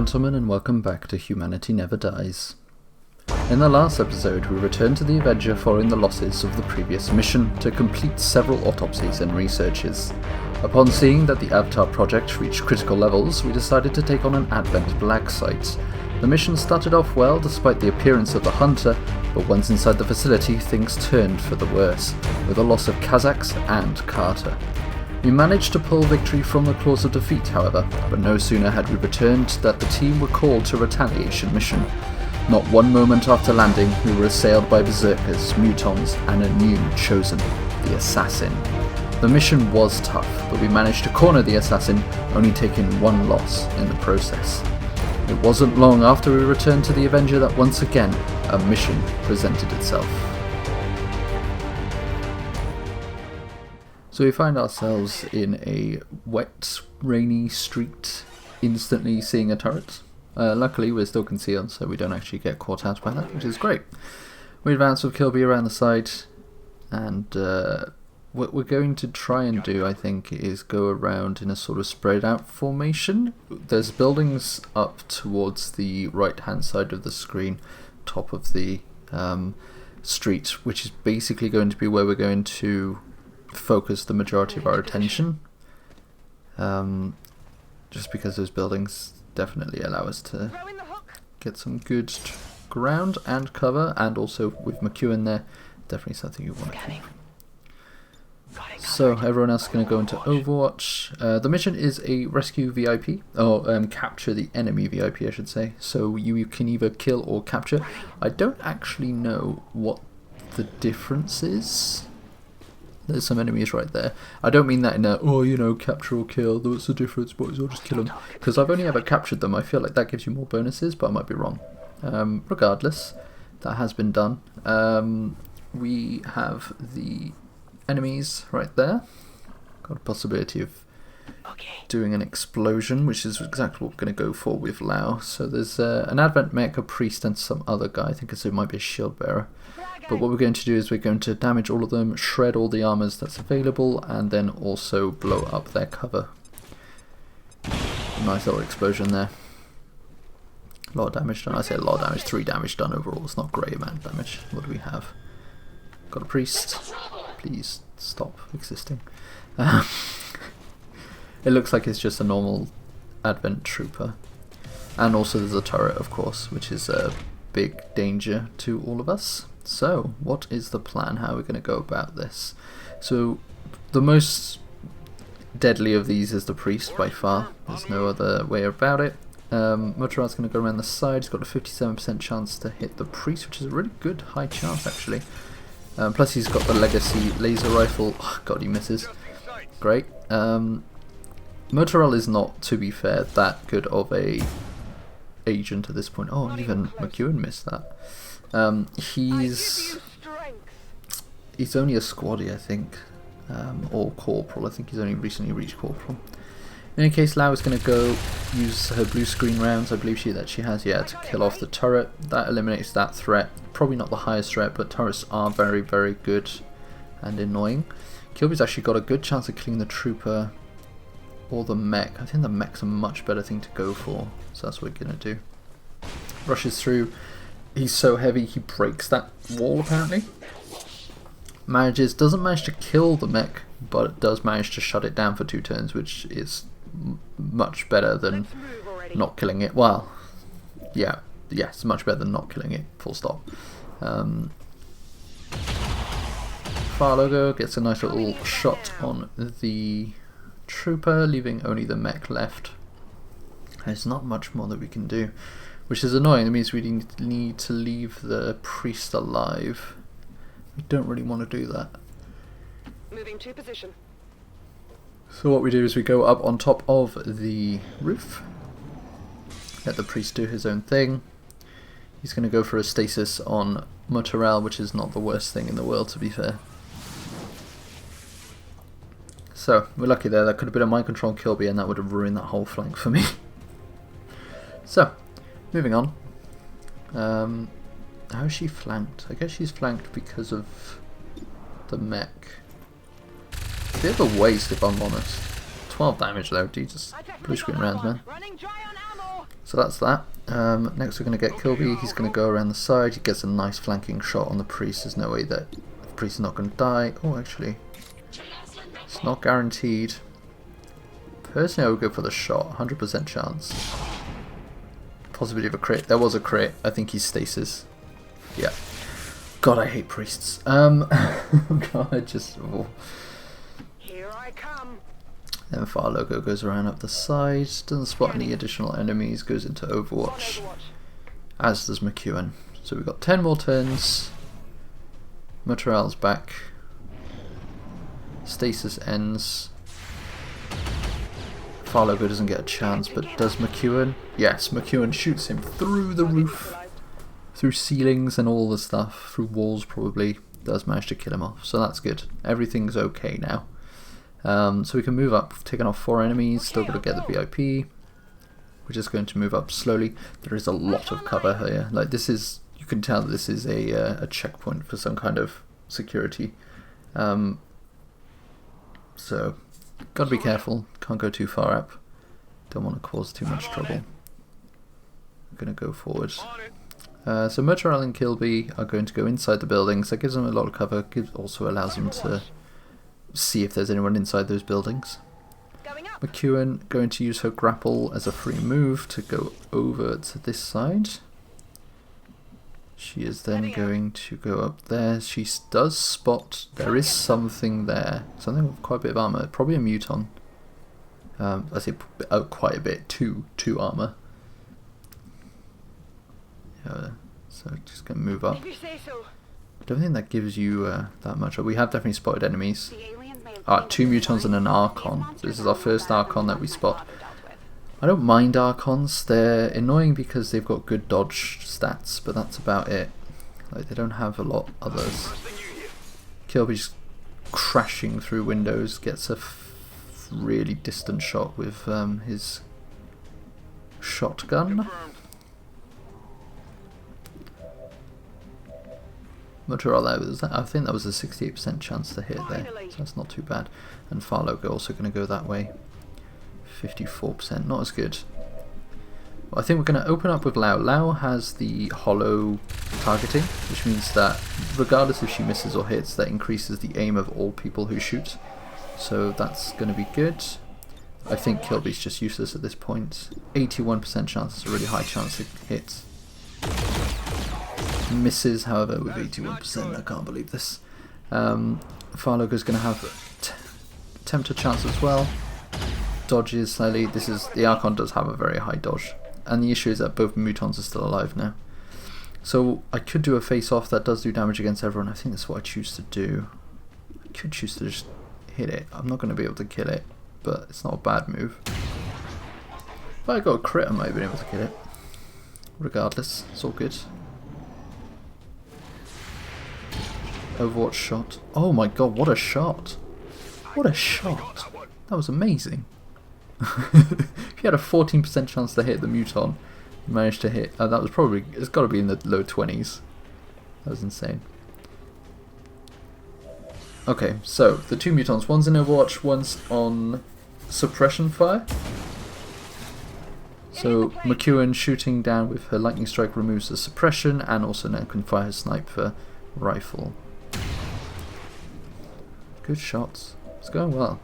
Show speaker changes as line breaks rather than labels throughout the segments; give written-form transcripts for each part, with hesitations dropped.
gentlemen, and welcome back to Humanity Never Dies. In the last episode, we returned to the Avenger following the losses of the previous mission to complete several autopsies and researches. Upon seeing that the Avatar project reached critical levels, we decided to take on an Advent black site. The mission started off well despite the appearance of the Hunter, but once inside the facility, things turned for the worse, with the loss of Kazax and Carter. We managed to pull victory from the claws of defeat, however, but no sooner had we returned that the team were called to a retaliation mission. Not one moment after landing, we were assailed by berserkers, mutons, and a new chosen, the Assassin. The mission was tough, but we managed to corner the Assassin, only taking one loss in the process. It wasn't long after we returned to the Avenger that once again, a mission presented itself. So we find ourselves in a wet, rainy street, instantly seeing a turret. Luckily we're still concealed, so we don't actually get caught out by that, which is great. We advance with Kilby around the side, and what we're going to try and do, I think, is go around in a sort of spread out formation. There's buildings up towards the right hand side of the screen, top of the street, which is basically going to be where we're going to focus the majority of our attention, just because those buildings definitely allow us to get some good ground and cover, and also with McEwen there, definitely something you want to keep. So everyone else is going to go into Overwatch. The mission is a rescue VIP, or capture the enemy VIP I should say, so you can either kill or capture. I don't actually know what the difference is. There's some enemies right there. I don't mean that in a, oh, you know, capture or kill, what's the difference, boys, I'll just kill them. Because I've only ever captured them. I feel like that gives you more bonuses, but I might be wrong. Regardless, that has been done. We have the enemies right there. Got a possibility of doing an explosion, which is exactly what we're going to go for with Lao. So there's an Advent mech, a priest, and some other guy. I think it might be a shield bearer. But what we're going to do is we're going to damage all of them, shred all the armors that's available, and then also blow up their cover. Nice little explosion there. A lot of damage done. I say a lot of damage, 3 damage done overall. It's not a great amount of damage. What do we have? Got a priest. Please stop existing. It looks like it's just a normal Advent trooper. And also there's a turret, of course, which is a big danger to all of us. So, what is the plan? How are we going to go about this? So, the most deadly of these is the priest by far. There's no other way about it. Motorrad's going to go around the side. He's got a 57% chance to hit the priest, which is a really good high chance actually. Plus he's got the legacy laser rifle. Oh, God, he misses. Great. Motorrad is not, to be fair, that good of a agent at this point. Oh, even McEwen missed that. He's only a squaddy, I think, or corporal. I think he's only recently reached corporal. In any case, Lau is going to go use her blue screen rounds, I believe that she has, yeah, to kill off the turret. That eliminates that threat. Probably not the highest threat, but turrets are very, very good and annoying. Kilby's actually got a good chance of killing the trooper or the mech. I think the mech's a much better thing to go for, so that's what we're going to do. Rushes through. He's so heavy he breaks that wall apparently. Doesn't manage to kill the mech, but does manage to shut it down for 2 turns, which is much better than not killing it. Well, yeah, yes, much better than not killing it, full stop. Fire logo gets a nice little shot on the trooper, leaving only the mech left. There's not much more that we can do, which is annoying. It means we need to leave the priest alive. We don't really want to do that.
Moving to position.
So what we do is we go up on top of the roof. Let the priest do his own thing. He's going to go for a stasis on Motoral, which is not the worst thing in the world, to be fair. So, we're lucky there. That could have been a mind control Kilby, and that would have ruined that whole flank for me. So, moving on. How is she flanked? I guess she's flanked because of the mech. Bit of a waste if I'm honest. 12 damage though, Jesus. Blue screen rounds, man. So that's that. Next we're going to get Kilby. He's going to go around the side. He gets a nice flanking shot on the priest. There's no way that the priest is not going to die. Oh, actually, it's not guaranteed. Personally, I would go for the shot. 100% chance. Possibility of a crit. There was a crit. I think he's stasis. Yeah. God, I hate priests. God, I just... Oh.
Here I come.
Then Far Logo goes around up the side, doesn't spot any additional enemies, goes into Overwatch, as does McEwen. So we've got 10 more turns. Motorel's back. Stasis ends. Far Logo doesn't get a chance, but does McEwen? Yes, McEwen shoots him through the roof, through ceilings and all the stuff, through walls probably. Does manage to kill him off, so that's good. Everything's okay now. So we can move up. We've taken off 4 enemies, still got to get the VIP. We're just going to move up slowly. There is a lot of cover here. Like, this is, you can tell that this is a checkpoint for some kind of security. So, got to be careful. Can't go too far up. Don't want to cause too much trouble. I'm going to go forward. So Motorel and Kilby are going to go inside the buildings. That gives them a lot of cover. Also allows them to see if there's anyone inside those buildings. McEwen going to use her grapple as a free move to go over to this side. She is then going to go up there. She does spot there is something there, something with quite a bit of armor, probably a muton. I say quite a bit, two armor. So just gonna move up. I don't think that gives you that much. We have definitely spotted enemies. 2 mutons and an Archon. This is our first Archon that we spot. I don't mind Archons. They're annoying because they've got good dodge stats, but that's about it. Like, they don't have a lot others. Kilby's crashing through windows, gets a really distant shot with his shotgun. Motorel, I think that was a 68% chance to hit there, so that's not too bad. And Farlogo also going to go that way. 54%, not as good. Well, I think we're going to open up with Lau. Lau has the hollow targeting, which means that regardless if she misses or hits, that increases the aim of all people who shoot. So that's going to be good. I think Kilby's just useless at this point. 81% chance, it's a really high chance it hits. Misses, however, with 81%. I can't believe this. Farlogo's going to have attempt a chance as well. Dodges slightly. The Archon does have a very high dodge, and the issue is that both mutons are still alive now. So I could do a face-off that does do damage against everyone. I think that's what I choose to do. I could choose to just hit it. I'm not going to be able to kill it, but it's not a bad move. If I got a crit, I might have been able to kill it. Regardless, it's all good. Overwatch shot. Oh my god, what a shot! What a shot! That was amazing. If you had a 14% chance to hit the muton, you managed to hit. That was probably, it's got to be in the low 20s. That was insane. Okay, so the 2 mutons. One's in Overwatch, one's on suppression fire. So McEwen shooting down with her lightning strike removes the suppression, and also now can fire her sniper rifle. Good shots. It's going well.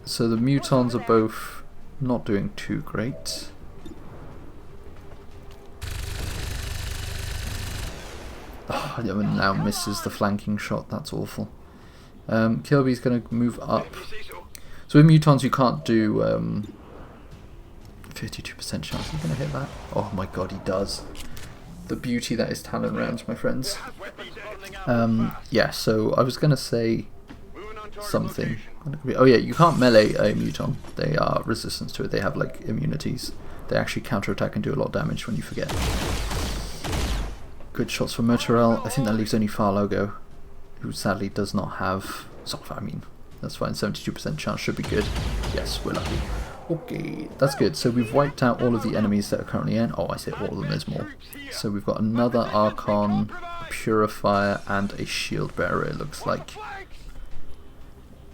So the mutons are both not doing too great. Oh, now misses the flanking shot. That's awful. Kilby's going to move up. So with mutons you can't do 52% chance he's going to hit that. Oh my god, he does. The beauty that is Talon rounds, my friends. Yeah, so I was going to say something. Oh yeah, you can't melee a muton. They are resistant to it. They have like immunities. They actually counterattack and do a lot of damage when you forget. Good shots for Motorel. I think that leaves only Farlogo, who sadly does not have... I mean, that's fine. 72% chance should be good. Yes, we're lucky. Okay, that's good. So we've wiped out all of the enemies that are currently in. Oh, I say all of them, there's more. So we've got another Archon, a Purifier, and a Shield Bearer, it looks like.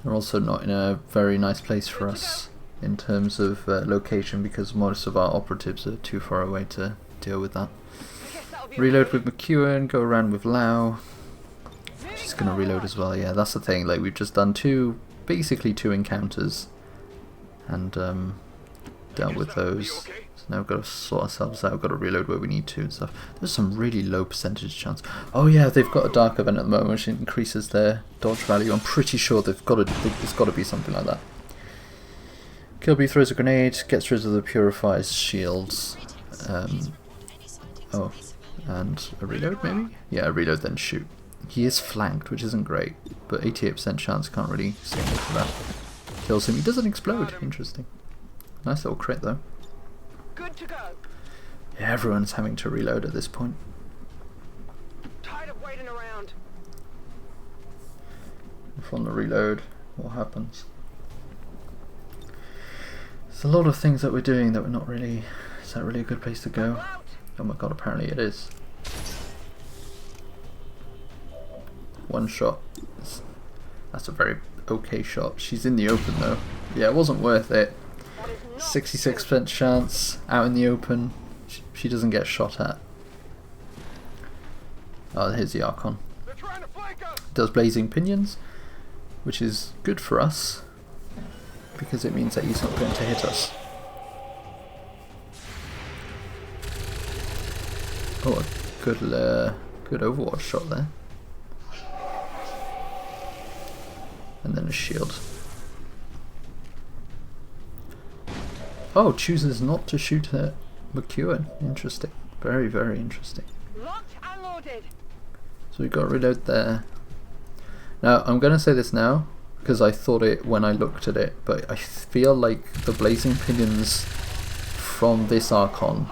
They're also not in a very nice place for us. in terms of location, because most of our operatives are too far away to deal with that. Reload with McEwen, go around with Lau. She's gonna reload as well. Yeah, that's the thing, like we've just done basically two encounters and dealt with those. So now we've got to sort ourselves out, we've got to reload where we need to and stuff. There's some really low percentage chance. Oh yeah, they've got a dark event at the moment which increases their dodge value. I'm pretty sure there's got to be something like that. Kilby throws a grenade, gets rid of the Purifier's shields. Oh, and a reload maybe? Yeah, a reload then shoot. He is flanked, which isn't great, but 88% chance, can't really say much for that. Kills him, he doesn't explode, interesting. Nice little crit though.
Good to go.
Yeah, everyone's having to reload at this point.
Tired of waiting around.
From the reload, what happens? There's a lot of things that we're doing that we're not really... Is that really a good place to go? Oh my god, apparently it is. One shot. That's a very okay shot. She's in the open though. Yeah, it wasn't worth it. 66% chance out in the open. She doesn't get shot at. Oh, here's the Archon. Does blazing pinions, which is good for us because it means that he's not going to hit us. Oh, a good Overwatch shot there. And then a shield. Oh, chooses not to shoot at McEwen. Interesting. Very, very interesting.
Locked and loaded.
So we got reload there. Now, I'm going to say this now, because I thought it when I looked at it, but I feel like the blazing pinions from this Archon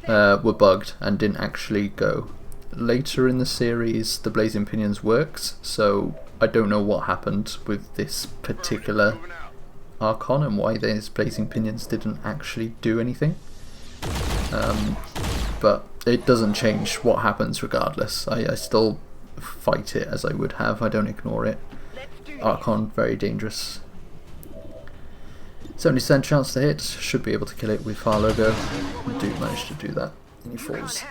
were bugged and didn't actually go. Later in the series, the blazing pinions works, so I don't know what happened with this particular Archon and why these blazing pinions didn't actually do anything. But it doesn't change what happens regardless. I still fight it as I would have. I don't ignore it. Archon, very dangerous. 70% chance to hit. Should be able to kill it with far logo. We do manage to do that. And he falls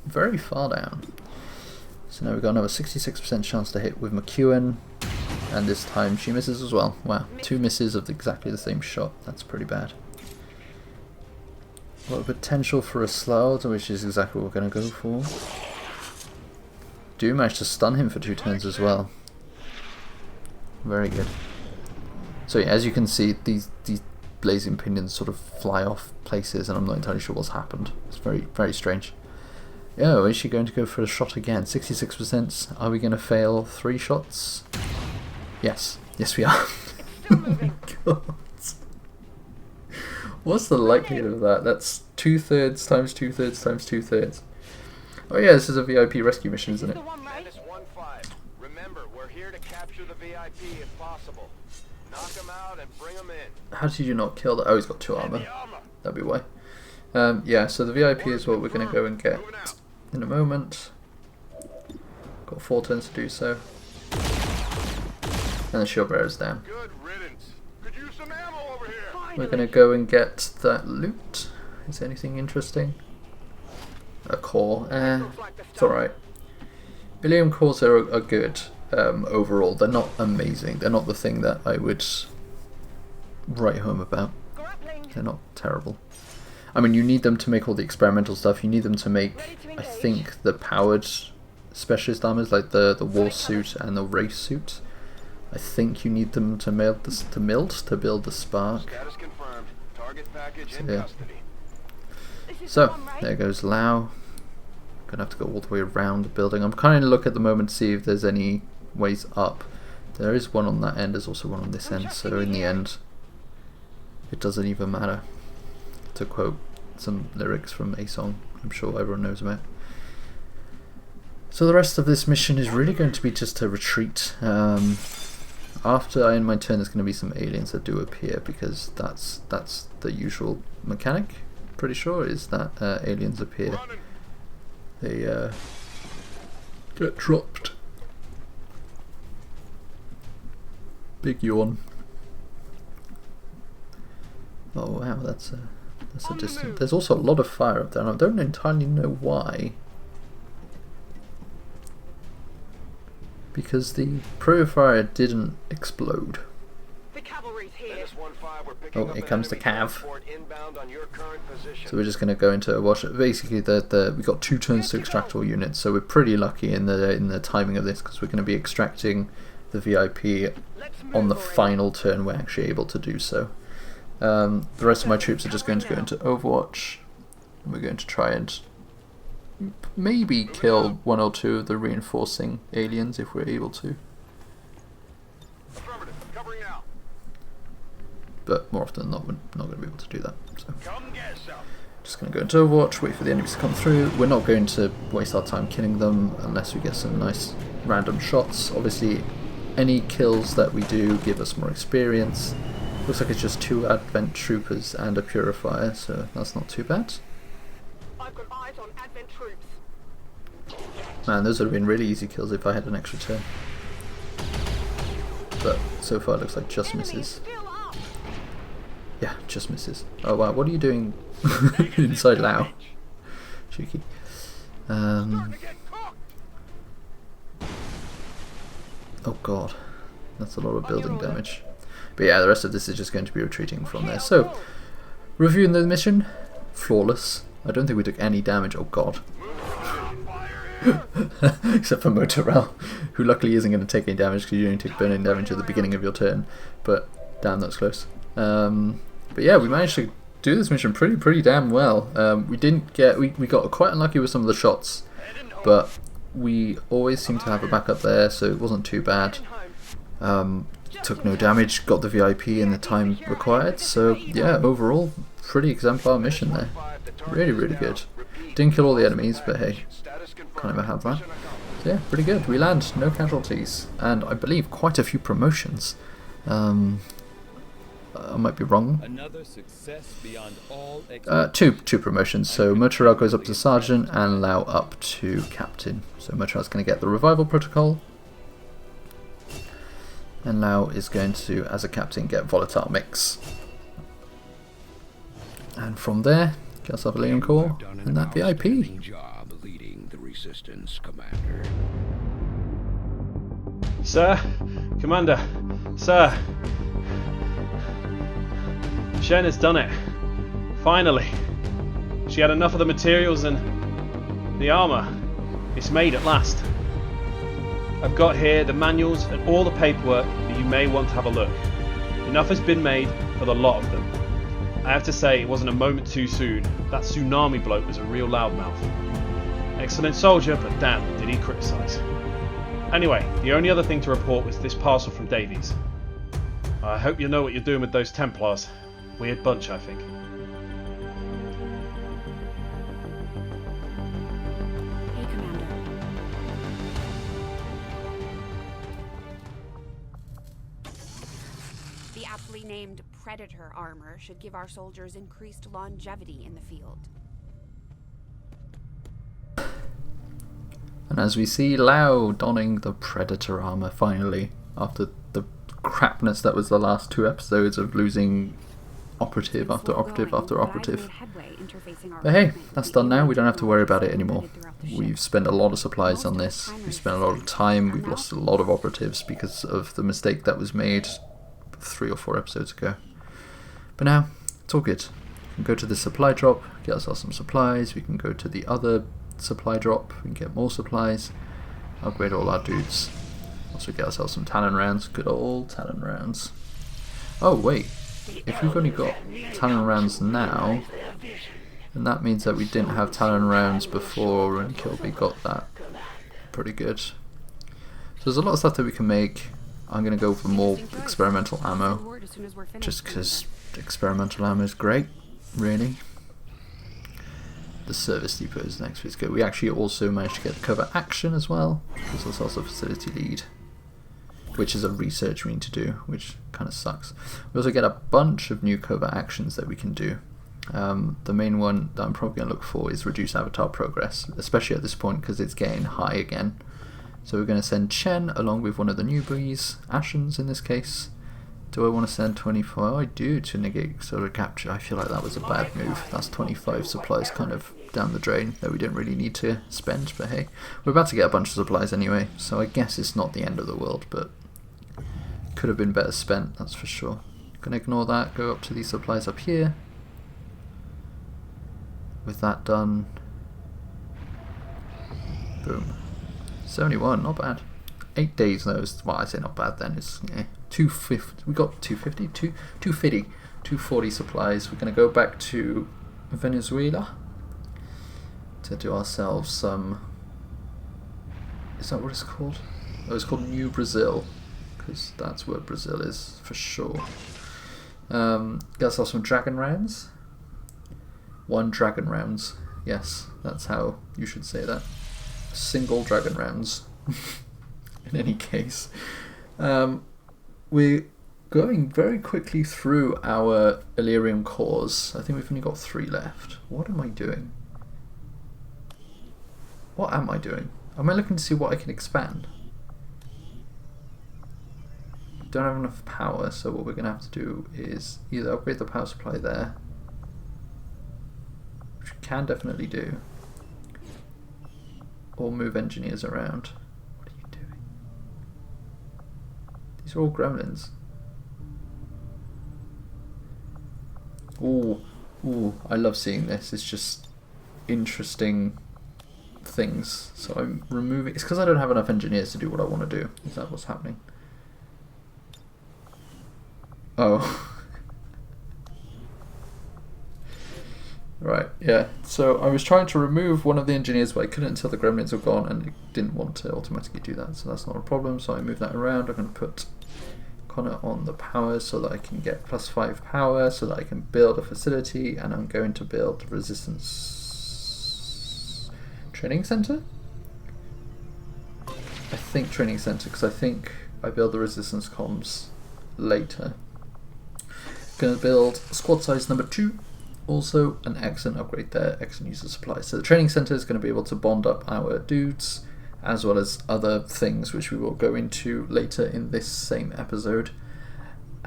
very far down. So now we've got another 66% chance to hit with McEwen. And this time she misses as well. Wow, 2 misses of exactly the same shot. That's pretty bad. A lot of potential for a Slough, which is exactly what we're going to go for. Do manage to stun him for 2 turns as well. Very good. So yeah, as you can see, these blazing pinions sort of fly off places, and I'm not entirely sure what's happened. It's very, very strange. Oh, is she going to go for a shot again? 66%. Are we going to fail 3 shots? Yes. Yes, we are. Oh my god. What's the likelihood of that? That's 2/3 times 2/3 times 2/3. Oh yeah, this is a VIP rescue mission, isn't it?
Remember, we're here to capture the VIP if possible. Knock him out and bring him in.
How did you not kill that? Oh, he's got 2 armor. That'd be why. Yeah, so the VIP is what we're going to go and get in a moment. Got 4 turns to do so. And the shield bearer's down.
Good riddance. Could use some ammo over here.
We're going to go and get that loot. Is there anything interesting? A core. It's alright. Billion cores are good overall. They're not amazing. They're not the thing that I would write home about. They're not terrible. I mean, you need them to make all the experimental stuff. You need them to make, I think, the powered specialist armors, like the war suit and the race suit. I think you need them to build the spark. So, yeah. So there goes Lau. Gonna have to go all the way around the building. I'm kind of look at the moment to see if there's any ways up. There is one on that end. There's also one on this end. So in the end, it doesn't even matter. To quote some lyrics from a song I'm sure everyone knows about. So the rest of this mission is really going to be just a retreat. After I end my turn, there's going to be some aliens that do appear, because that's the usual mechanic. Pretty sure is that aliens appear. They get dropped. Big yawn. Oh wow, that's a distance. There's also a lot of fire up there, and I don't entirely know why. Because the fire didn't explode.
The cavalry's here.
Oh, here comes the cav. So we're just going to go into watch. Basically, we got 2 turns to extract all units, so we're pretty lucky in the timing of this because we're going to be extracting the VIP on the final turn we're actually able to do so. The rest of my troops are just going to go into Overwatch. We're going to try and maybe kill 1 or 2 of the reinforcing aliens if we're able to. But more often than not, we're not going to be able to do that. So just going to go into Overwatch, wait for the enemies to come through. We're not going to waste our time killing them unless we get some nice random shots. Obviously, any kills that we do give us more experience. Looks like it's just 2 Advent Troopers and a Purifier, so that's not too bad.
I've got eyes on Advent troops.
Man, those would have been really easy kills if I had an extra turn. But so far it looks like just misses. Yeah, just misses. Oh wow, what are you doing inside Lao? Cheeky. Oh god, that's a lot of building damage. But yeah, the rest of this is just going to be retreating from there. So, reviewing the mission, flawless. I don't think we took any damage. Oh god. Except for Motorel, who luckily isn't going to take any damage because you only take burning damage at the beginning of your turn. But damn, that's close. But yeah, we managed to do this mission pretty damn well. We got quite unlucky with some of the shots, but we always seem to have a backup there, so it wasn't too bad. Took no damage, got the VIP in the time required, so yeah, overall, pretty exemplar mission there. Really good. Didn't kill all the enemies, but hey, can't ever have that. So yeah, pretty good. We land, no casualties, and I believe quite a few promotions. I might be wrong.
Another success beyond all
two promotions. So Motorel goes up to Sergeant and Lao up to Captain. So Motorel's going to get the Revival Protocol. And Lao is going to, as a Captain, get Volatile Mix. And from there, get ourselves a Leon Corps and that VIP.
Job leading the Resistance, Commander.
Sir, Commander, sir. Shen has done it. Finally. She had enough of the materials and the armour. It's made at last. I've got here the manuals and all the paperwork that you may want to have a look. Enough has been made for the lot of them. I have to say it wasn't a moment too soon. That tsunami bloke was a real loudmouth. Excellent soldier, but damn, did he criticise. Anyway, the only other thing to report was this parcel from Davies. I hope you know what you're doing with those Templars. Weird bunch, I think.
Hey, Commander. The aptly named Predator armor should give our soldiers increased longevity in the field.
And as we see Lao donning the Predator armor finally, after the crapness that was the last 2 episodes of losing operative after operative after operative. But hey, that's done now. We don't have to worry about it anymore. We've spent a lot of supplies on this. We've spent a lot of time. We've lost a lot of operatives because of the mistake that was made 3 or 4 episodes ago. But now, it's all good. We can go to the supply drop, get ourselves some supplies. We can go to the other supply drop. We can get more supplies. Upgrade all our dudes. Also get ourselves some Talon rounds. Good old Talon rounds. Oh wait. If we've only got Talon rounds now, then that means that we didn't have Talon rounds before and Kilby got that. Pretty good. So there's a lot of stuff that we can make. I'm going to go for more experimental ammo, just because experimental ammo is great, really. The service depot is next. Let's go. We actually also managed to get the cover action as well, because there's also facility lead, which is a research we need to do, which kind of sucks. We also get a bunch of new covert actions that we can do. The main one that I'm probably going to look for is reduce avatar progress, especially at this point because it's getting high again. So we're going to send Chen along with one of the newbies, Ashens in this case, Do I want to send 25? I do, to negate solar capture. I feel like that was a bad move. That's 25 supplies kind of down the drain that we don't really need to spend, but hey, we're about to get a bunch of supplies anyway, so I guess it's not the end of the world, but could have been better spent, that's for sure. Gonna ignore that, go up to these supplies up here. With that done, boom. 71, not bad. 8 days though, well, I say not bad then, it's 250, we got 250, 250, 240 supplies. We're going to go back to Venezuela to do ourselves some, is that what it's called? Oh, it's called New Brazil, because that's where Brazil is for sure. Get ourselves some dragon rounds. 1 dragon rounds, yes, that's how you should say that. Single dragon rounds. In any case, we're going very quickly through our Illyrium cores. I think we've only got 3 left. What am I doing? What am I doing? Am I looking to see what I can expand? Don't have enough power, so what we're going to have to do is either upgrade the power supply there, which we can definitely do, or move engineers around. These are all gremlins. Ooh, I love seeing this. It's just interesting things. So I'm removing... It's because I don't have enough engineers to do what I want to do. Is that what's happening? Oh. Right, yeah. So I was trying to remove one of the engineers, but I couldn't until the gremlins were gone, and it didn't want to automatically do that, so that's not a problem. So I moved that around. I'm going to put Connor on the power so that I can get +5 power, so that I can build a facility, and I'm going to build resistance training center? I think training center, because I think I build the resistance comms later. Going to build squad size number 2. Also, an excellent upgrade there, excellent use of supplies. So the training center is going to be able to bond up our dudes, as well as other things which we will go into later in this same episode.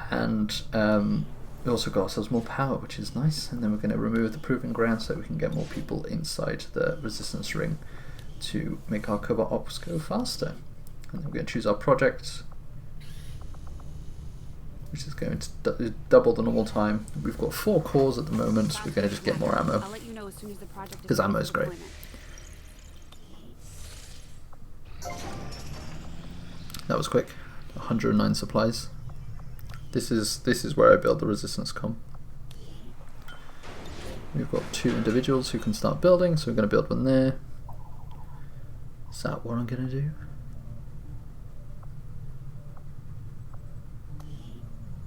And we also got ourselves more power, which is nice. And then we're going to remove the proving ground so we can get more people inside the resistance ring to make our covert ops go faster. And then we're going to choose our project, which is going to double the normal time. We've got 4 cores at the moment. We're going to just get more ammo,
I'll let you know as soon as the project is
because ammo is great. That was quick. 109 supplies. This is where I build the resistance com. We've got 2 individuals who can start building, so we're going to build one there. Is that what I'm going to do?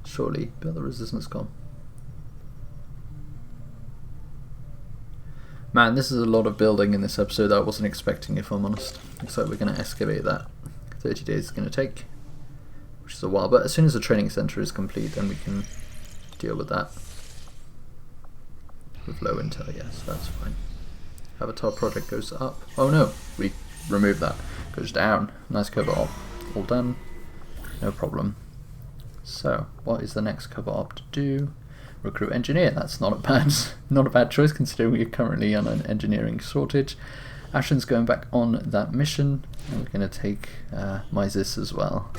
Surely build the resistance com. Man, this is a lot of building in this episode that I wasn't expecting, if I'm honest. Looks like we're going to excavate that. 30 days is going to take, which is a while, but as soon as the training center is complete, then we can deal with that. With low intel, yes, that's fine. Avatar project goes up. Oh no, we removed that. Goes down. Nice cover op. All done. No problem. So, what is the next cover op to do? Recruit engineer. That's not a bad choice, considering we are currently on an engineering shortage. Ashen's going back on that mission, and we're going to take Mises as well.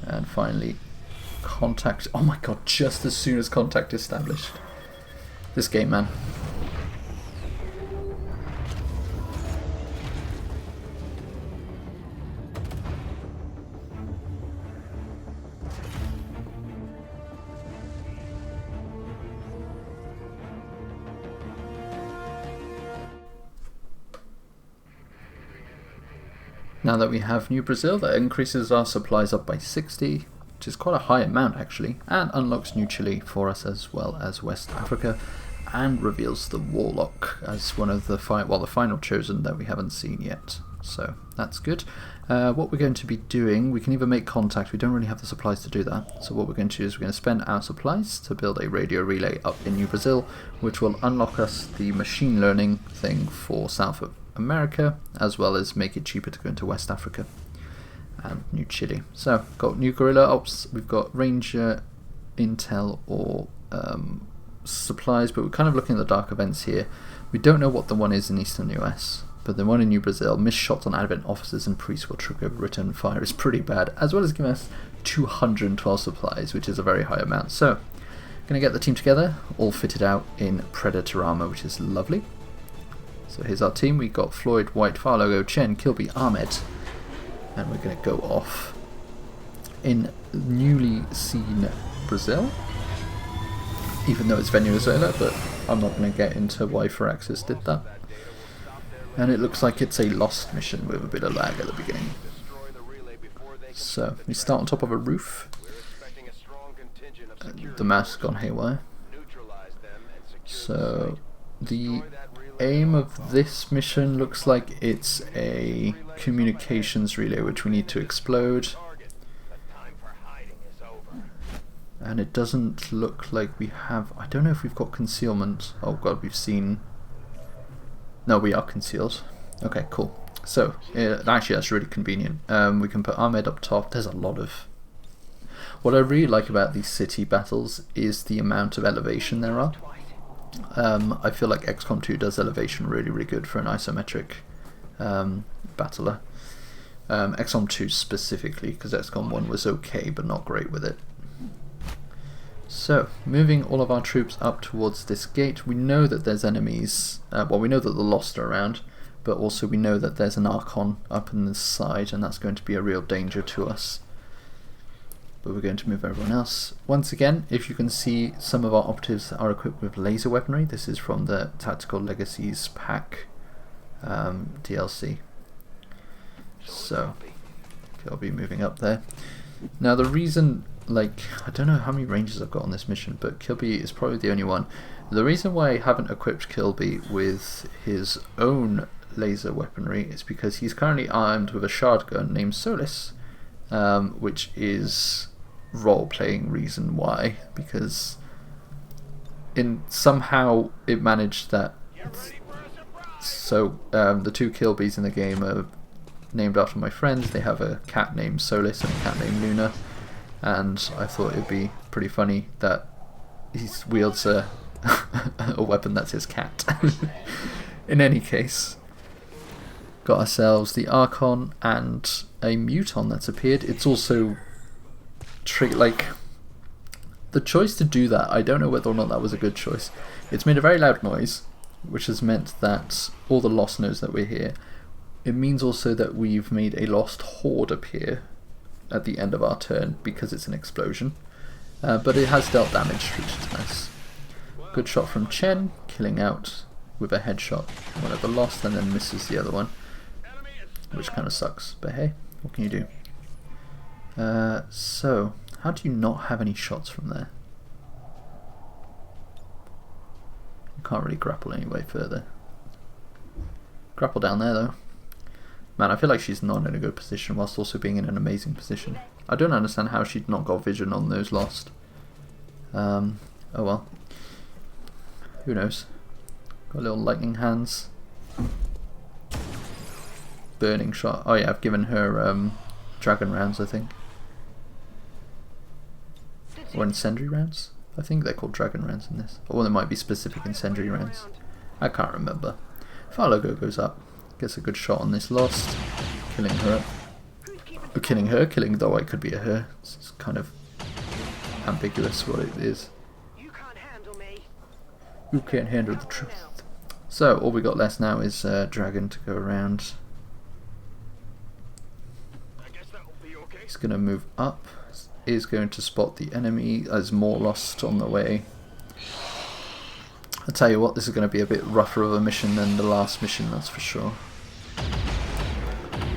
And finally, contact. Oh my god, just as soon as contact established. This game, man. Now that we have New Brazil, that increases our supplies up by 60, which is quite a high amount actually, and unlocks New Chile for us as well as West Africa, and reveals the Warlock as one of the the final chosen that we haven't seen yet. So that's good. What we're going to be doing, we can either make contact, we don't really have the supplies to do that, so what we're going to do is we're going to spend our supplies to build a radio relay up in New Brazil, which will unlock us the machine learning thing for south of America, as well as make it cheaper to go into West Africa and New Chile. So, got new guerrilla ops, we've got ranger, intel, or supplies, but we're kind of looking at the dark events here. We don't know what the one is in Eastern US, but the one in New Brazil, missed shots on Advent officers and priests will trigger return fire, is pretty bad, as well as giving us 212 supplies, which is a very high amount. So, going to get the team together, all fitted out in Predator armor, which is lovely. So here's our team. We got Floyd, White, Farlogo, Chen, Kilby, Ahmed, and we're going to go off in newly seen Brazil, even though it's Venezuela, but I'm not going to get into why Firaxis did that. And it looks like it's a lost mission with a bit of lag at the beginning. So we start on top of a roof. The mask's gone haywire. So the aim of this mission looks like it's a communications relay which we need to explode. And it doesn't look like we have... I don't know if we've got concealment. Oh god, we've seen... No, we are concealed. Okay, cool. So, actually that's really convenient. We can put Ahmed up top. There's a lot of... What I really like about these city battles is the amount of elevation there are. I feel like Xcom 2 does elevation really, really good for an isometric battler. Xcom 2 specifically, because Xcom 1 was okay but not great with it. So, moving all of our troops up towards this gate, we know that there's enemies, well we know that the Lost are around, but also we know that there's an Archon up in this side, and that's going to be a real danger to us. But we're going to move everyone else. Once again, if you can see, some of our operatives are equipped with laser weaponry. This is from the Tactical Legacies pack DLC. So, I'll be moving up there. Now the reason, like, I don't know how many rangers I've got on this mission, but Kilby is probably the only one. The reason why I haven't equipped Kilby with his own laser weaponry is because he's currently armed with a shard gun named Solis, which is role-playing reason why, because somehow it managed that. So the two Kilbys in the game are named after my friends. They have a cat named Solis and a cat named Luna, and I thought it'd be pretty funny that he wields a weapon that's his cat. In any case, got ourselves the Archon and a Muton that's appeared. It's also like, the choice to do that, I don't know whether or not that was a good choice. It's made a very loud noise, which has meant that all the Lost knows that we're here. It means also that we've made a Lost Horde appear at the end of our turn because it's an explosion, but it has dealt damage, which is nice. Good shot from Chen, killing out with a headshot one of the Lost and then misses the other one, which kind of sucks, but hey, what can you do? So, how do you not have any shots from there? You can't really grapple any way further. Grapple down there though. Man, I feel like she's not in a good position whilst also being in an amazing position. I don't understand how she'd not got vision on those Lost. Oh well. Who knows? Got little lightning hands. Burning shot. Oh yeah, I've given her dragon rounds, I think. Or incendiary rounds? I think they're called dragon rounds in this. Or they might be specific incendiary rounds. I can't remember. Farlogo goes up. Gets a good shot on this Lost. Killing her. Killing though it could be a her. It's kind of ambiguous what it is.
You can't handle me.
You can't handle the truth. So all we got left now is dragon to go around. He's going to move up. Is going to spot the enemy. There's more Lost on the way. I tell you what, this is going to be a bit rougher of a mission than the last mission, that's for sure.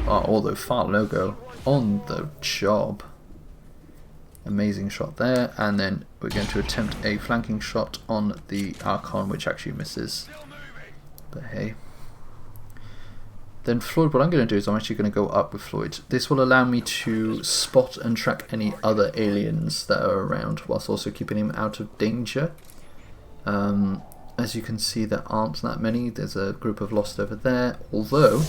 Oh, although Farlogo on the job. Amazing shot there, and then we're going to attempt a flanking shot on the Archon, which actually misses. But hey. Then Floyd, what I'm going to do is I'm actually going to go up with Floyd. This will allow me to spot and track any other aliens that are around, whilst also keeping him out of danger. And as you can see, there aren't that many. There's a group of Lost over there, although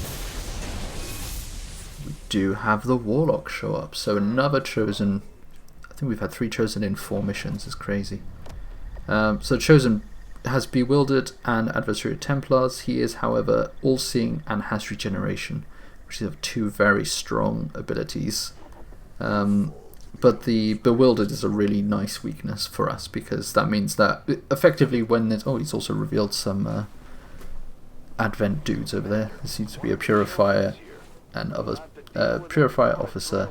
we do have the Warlock show up. So another Chosen. I think we've had 3 Chosen in 4 missions. It's crazy. So Chosen has Bewildered and Adversary of Templars. He is, however, All-Seeing and has Regeneration, which are 2 very strong abilities. But the Bewildered is a really nice weakness for us, because that means that effectively when there's... Oh, he's also revealed some Advent dudes over there. There seems to be a Purifier and others. Purifier Officer,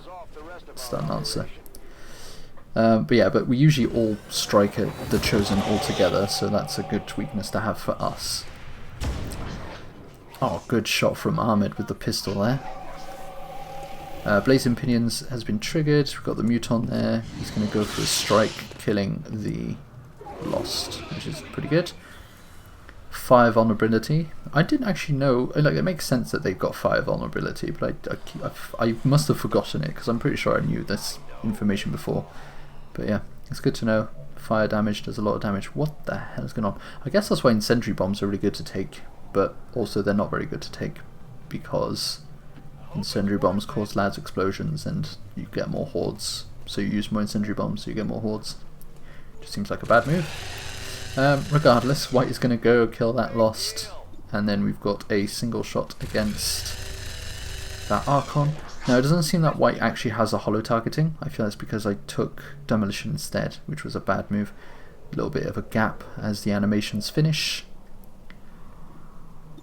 Stun Lancer. But we usually all strike at the Chosen all together, so that's a good weakness to have for us. Oh, good shot from Ahmed with the pistol there. Blazing Pinions has been triggered. We've got the Muton there. He's going to go for a strike, killing the Lost, which is pretty good. 5 vulnerability. I didn't actually know. Like, it makes sense that they've got 5 vulnerability, but I must have forgotten it, because I'm pretty sure I knew this information before. But yeah, it's good to know. Fire damage does a lot of damage. What the hell is going on? I guess that's why incendiary bombs are really good to take, but also they're not very good to take because incendiary bombs cause loud explosions and you get more hordes. So you use more incendiary bombs, so you get more hordes. Just seems like a bad move. Regardless, White is going to go kill that Lost, and then we've got a single shot against that Archon. Now, it doesn't seem that White actually has a holo targeting. I feel that's because I took Demolition instead, which was a bad move. A little bit of a gap as the animations finish.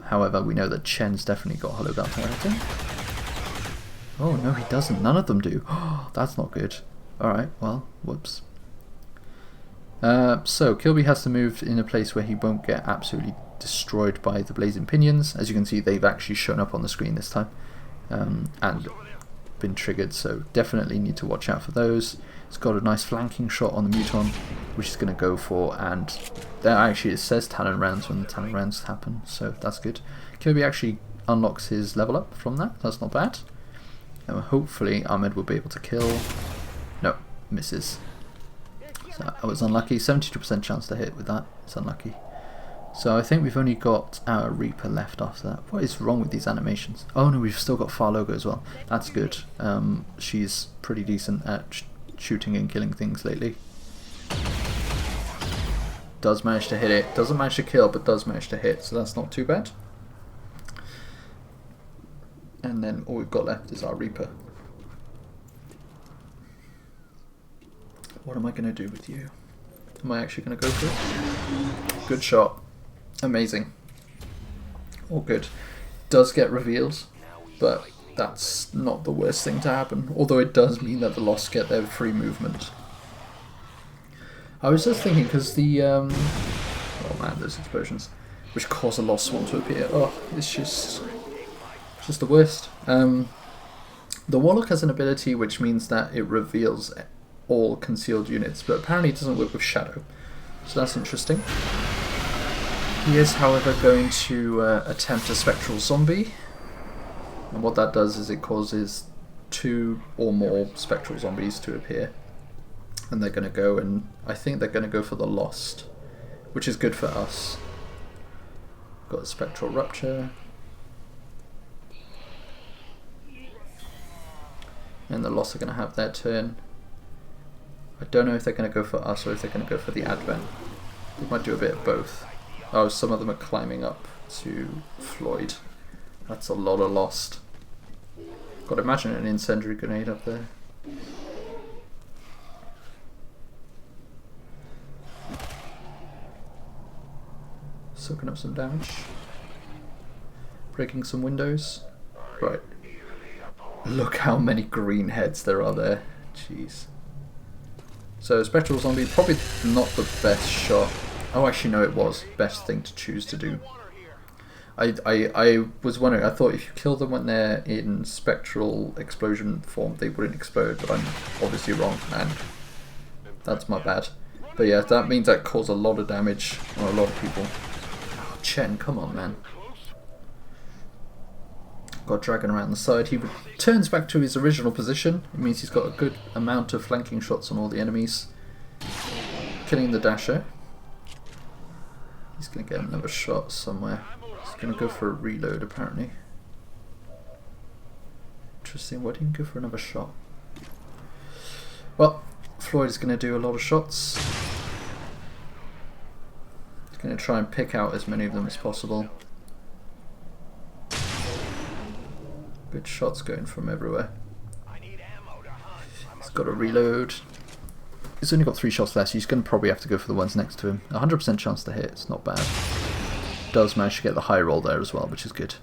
However, we know that Chen's definitely got holo targeting. Oh, no, he doesn't. None of them do. Oh, that's not good. Alright, well, whoops. So, Kilby has to move in a place where he won't get absolutely destroyed by the Blazing Pinions. As you can see, they've actually shown up on the screen this time. And been triggered, so definitely need to watch out for those. It's got a nice flanking shot on the Muton, which is going to go for, and there actually it says Talon rounds when the Talon rounds happen, so that's good. Kirby actually unlocks his level up from that, that's not bad. And hopefully Ahmed will be able to kill. No, misses. So I was unlucky, 72% chance to hit with that, it's unlucky. So I think we've only got our Reaper left after that. What is wrong with these animations? Oh no, we've still got Far Logo as well. That's good. She's pretty decent at shooting and killing things lately. Does manage to hit it. Doesn't manage to kill, but does manage to hit, so that's not too bad. And then all we've got left is our Reaper. What am I going to do with you? Am I actually going to go for it? Good shot. Amazing. All good. Does get revealed, but that's not the worst thing to happen. Although it does mean that the Lost get their free movement. I was just thinking, because the... oh man, those explosions. Which cause a Lost Swarm to appear. Oh, it's just the worst. The Warlock has an ability which means that it reveals all concealed units, but apparently it doesn't work with Shadow. So that's interesting. He is, however, going to attempt a Spectral Zombie. And what that does is it causes 2 or more Spectral Zombies to appear. And they're going to go, and I think they're going to go for the Lost, which is good for us. Got a Spectral Rupture. And the Lost are going to have their turn. I don't know if they're going to go for us or if they're going to go for the Advent. They might do a bit of both. Oh, some of them are climbing up to Floyd. That's a lot of Lost. Got to imagine an incendiary grenade up there. Soaking up some damage. Breaking some windows. Right. Look how many green heads there are there. Jeez. So Spectral Zombie, probably not the best shot. Oh, actually no, it was. Best thing to choose to do. I was wondering, I thought if you kill them when they're in spectral explosion form, they wouldn't explode, but I'm obviously wrong, and that's my bad. But yeah, that means that caused a lot of damage on a lot of people. Oh, Chen, come on, man. Got Dragon around the side. He returns back to his original position. It means he's got a good amount of flanking shots on all the enemies. Killing the Dasher. He's going to get another shot somewhere. He's going to go for a reload apparently. Interesting, why didn't he go for another shot? Well, Floyd is going to do a lot of shots. He's going to try and pick out as many of them as possible. Good shots going from everywhere. He's got to reload. He's only got 3 shots left, so he's going to probably have to go for the ones next to him. 100% chance to hit, it's not bad. Does manage to get the high roll there as well, which is good.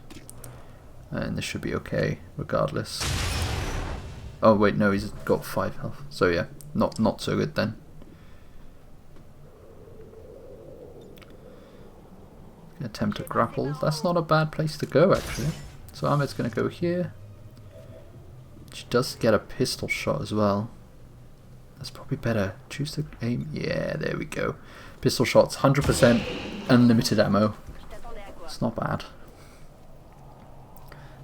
And this should be okay, regardless. Oh wait, no, he's got 5 health. So yeah, not so good then. Attempt to grapple. That's not a bad place to go actually. So Ahmed's going to go here. She does get a pistol shot as well. That's probably better. Choose to aim. Yeah, there we go. Pistol shots, 100% unlimited ammo. It's not bad.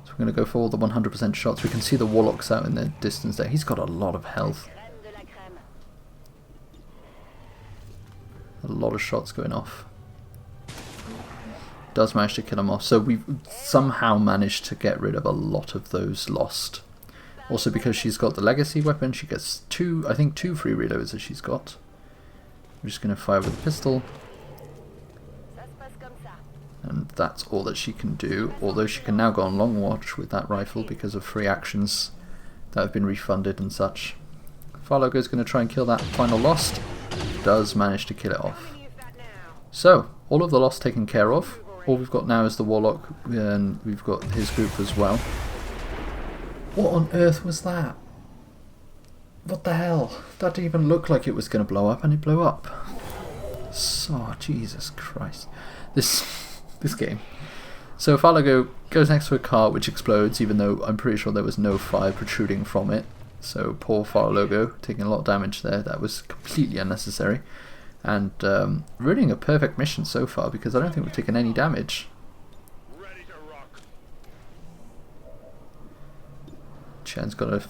So we're going to go for all the 100% shots. We can see the Warlock's out in the distance there. He's got a lot of health. A lot of shots going off. Does manage to kill him off. So we've somehow managed to get rid of a lot of those lost. Also because she's got the legacy weapon, she gets 2, I think 2 free reloads that she's got. We're just going to fire with a pistol. And that's all that she can do, although she can now go on long watch with that rifle because of free actions that have been refunded and such. Farlogo is going to try and kill that final lost. Does manage to kill it off. So, all of the lost taken care of. All we've got now is the Warlock, and we've got his group as well. What on earth was that? What the hell? That didn't even look like it was going to blow up, and it blew up. So, Jesus Christ. This game. So Farlogo goes next to a car which explodes, even though I'm pretty sure there was no fire protruding from it. So poor Farlogo taking a lot of damage there. That was completely unnecessary. And ruining a perfect mission so far because I don't think we've taken any damage. Chen's got a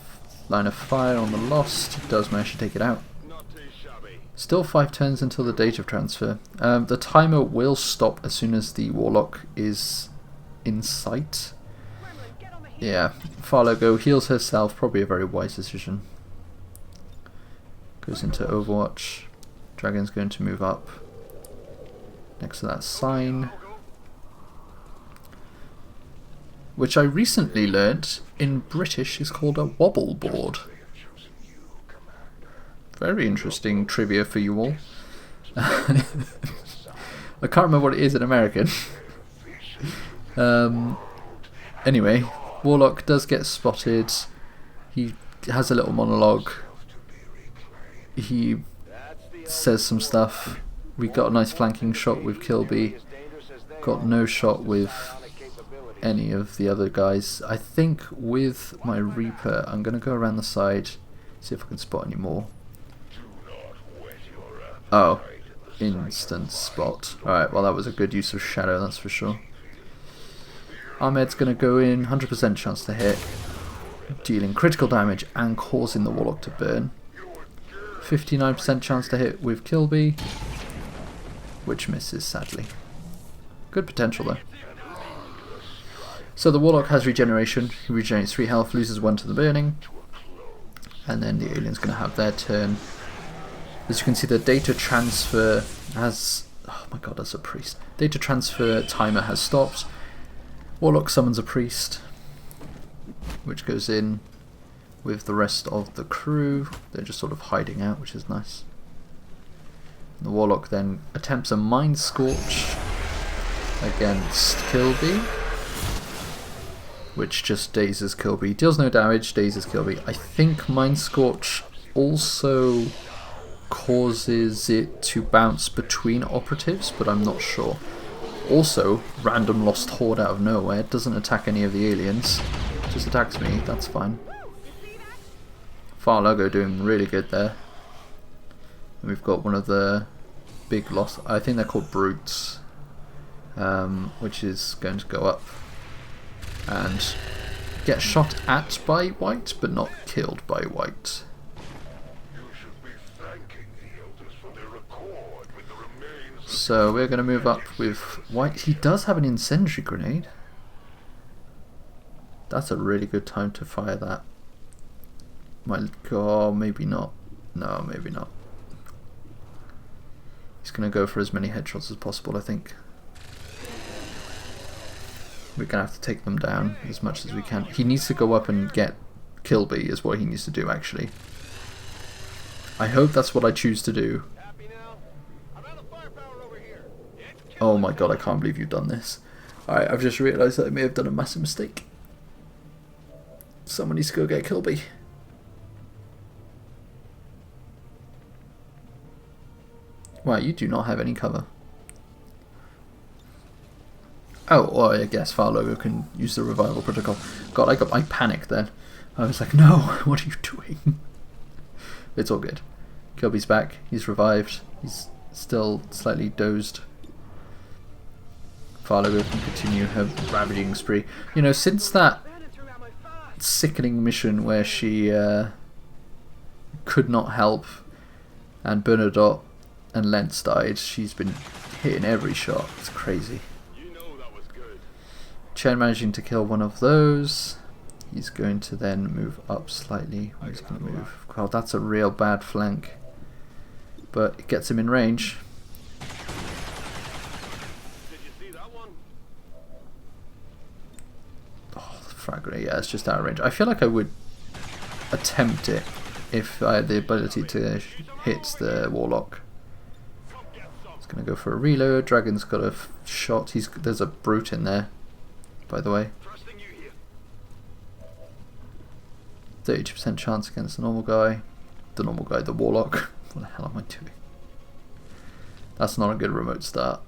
line of fire on the lost. Does manage to take it out. Still 5 turns until the date of transfer. The timer will stop as soon as the Warlock is in sight. Yeah, Farlogo heals herself, probably a very wise decision. Goes into Overwatch. Dragon's going to move up next to that sign, which I recently learnt in British is called a wobble board. Very interesting trivia for you all. I can't remember what it is in American. Anyway, Warlock does get spotted. He has a little monologue. He says some stuff. We got a nice flanking shot with Kilby. Got no shot with any of the other guys. I think with my Reaper, I'm going to go around the side, see if I can spot any more. Oh, instant spot. Alright, well that was a good use of shadow, that's for sure. Ahmed's going to go in, 100% chance to hit, dealing critical damage and causing the Warlock to burn. 59% chance to hit with Kilby, which misses sadly. Good potential though. So the Warlock has regeneration, he regenerates 3 health, loses 1 to the burning, and then the alien's going to have their turn. As you can see, the data transfer has... oh my god, that's a priest. Data transfer timer has stopped. Warlock summons a priest, which goes in with the rest of the crew. They're just sort of hiding out, which is nice. And the Warlock then attempts a Mind Scorch against Kilby, which just dazes Kilby. Deals no damage, dazes Kilby. I think Mind Scorch also causes it to bounce between operatives, but I'm not sure. Also, random lost horde out of nowhere, doesn't attack any of the aliens, just attacks me, that's fine. Farlogo doing really good there. And we've got one of the big lost, I think they're called brutes, which is going to go up and get shot at by White, but not killed by White. So we're going to move up with White. He does have an incendiary grenade. That's a really good time to fire that. My God, maybe not. No, maybe not. He's going to go for as many headshots as possible, I think. We're going to have to take them down as much as we can. He needs to go up and get Kilby is what he needs to do, actually. I hope that's what I choose to do. Oh my God, I can't believe you've done this. Alright, I've just realised that I may have done a massive mistake. Someone needs to go get Kilby. Wow, you do not have any cover. Oh, well, I guess Fire Logo can use the revival protocol. God, I panicked then. I was like, no, what are you doing? It's all good. Kilby's back. He's revived. He's still slightly dozed. Fire Logo can continue her ravaging spree. You know, since that sickening mission where she could not help and Bernadotte and Lentz died, she's been hitting every shot. It's crazy. Chen managing to kill one of those. He's going to then move up slightly. He's going to move. God, that's a real bad flank. But it gets him in range. Oh, the frag grenade. Yeah, it's just out of range. I feel like I would attempt it if I had the ability to hit the Warlock. He's going to go for a reload. Dragon's got a shot. There's a brute in there, by the way. 30% chance against the normal guy. The Warlock. What the hell am I doing? That's not a good remote start.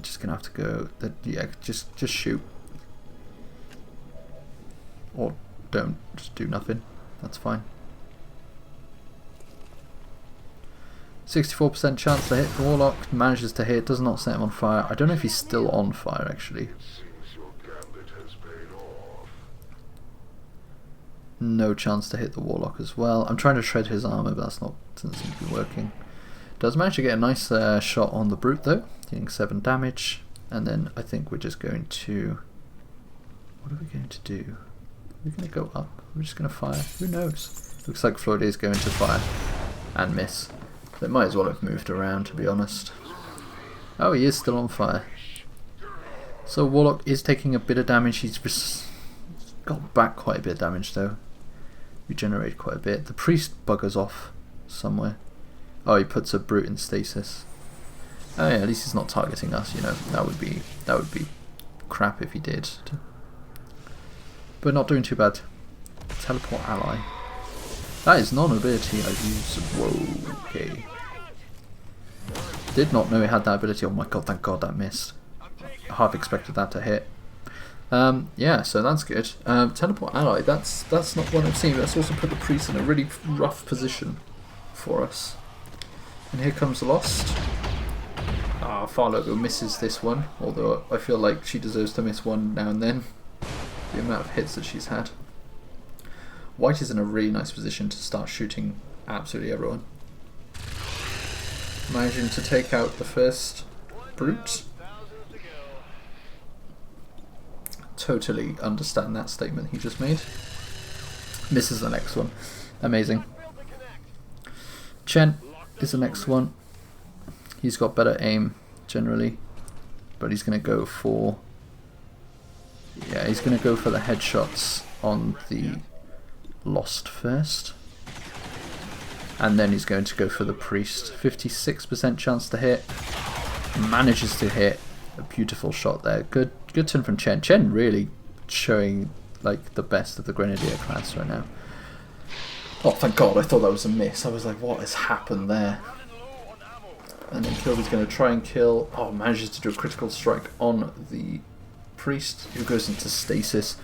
Just gonna have to go. Yeah, just shoot. Or don't. Just do nothing. That's fine. 64% chance to hit the Warlock. Manages to hit. Does not set him on fire. I don't know if he's still on fire actually. No chance to hit the Warlock as well. I'm trying to shred his armor, but doesn't seem to be working. Does manage to get a nice shot on the Brute though, getting 7 damage. And then I think we're just going to... What are we going to do? We're going to go up. We're just going to fire. Who knows? Looks like Floyd is going to fire and miss. They might as well have moved around, to be honest. Oh, he is still on fire. So Warlock is taking a bit of damage. He's got back quite a bit of damage though. Regenerated quite a bit. The priest buggers off somewhere. Oh, he puts a brute in stasis. Oh yeah, at least he's not targeting us, you know. That would be crap if he did. But not doing too bad. Teleport ally. That is not an ability I use. Whoa, okay. Did not know he had that ability. Oh my God, thank God that missed. I half expected that to hit. Yeah, so that's good. Teleport ally, that's not one I've seen, but that's also put the priest in a really rough position for us. And here comes Lost. Ah, Fire Logo misses this one, although I feel like she deserves to miss one now and then. The amount of hits that she's had. White is in a really nice position to start shooting absolutely everyone. Managing to take out the first brute. Totally understand that statement he just made. Misses the next one. Amazing. Chen is the next one. He's got better aim generally, but he's going to go for... Yeah, he's going to go for the headshots on the Lost first. And then he's going to go for the priest. 56% chance to hit. Manages to hit. A beautiful shot there. Good turn from Chen. Chen really showing like the best of the Grenadier class right now. Oh, thank God, I thought that was a miss. I was like, what has happened there? And then Kilby's going to try and kill... Oh, manages to do a critical strike on the priest, who goes into stasis.